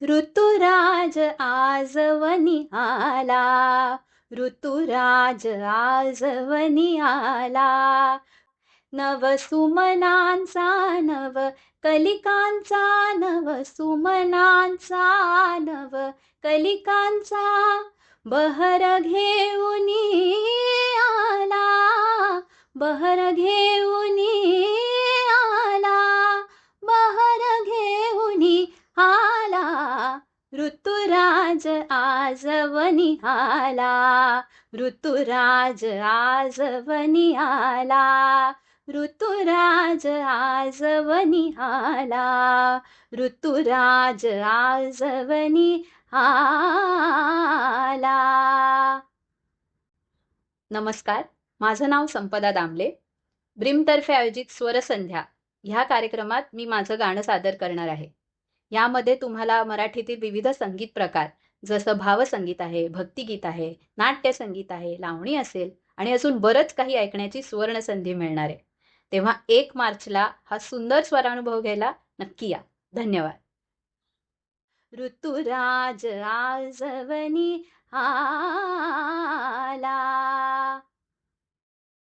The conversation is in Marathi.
ऋतुराज आजवनी आला, ऋतुराज आजवनी आला. नव सुमनांचा नव कलिकांचा, नव सुमनांचा नव कलिकांचा बहर घेऊनी आला, बहर घेऊनी आला, बहर घेऊनी आला. ऋतुराज आजवनी आला, ऋतुराज आजवनी आला, ऋतुराज आजवनी आला, ऋतुराज आजवनी आला. नमस्कार, माझं नाव संपदा दामले. ब्रिमतर्फे आयोजित स्वरसंध्या ह्या कार्यक्रमात मी माझं गाणं सादर करणार आहे. यामध्ये तुम्हाला मराठीतील विविध संगीत प्रकार जसं भावसंगीत आहे, भक्तिगीत आहे, नाट्यसंगीत आहे, लावणी असेल आणि अजून बरंच काही ऐकण्याची सुवर्ण संधी मिळणार आहे. तेव्हा 1 मार्चला हा सुंदर स्वरानुभव घ्यायला नक्की या. धन्यवाद. ऋतुराज आजवनी आला.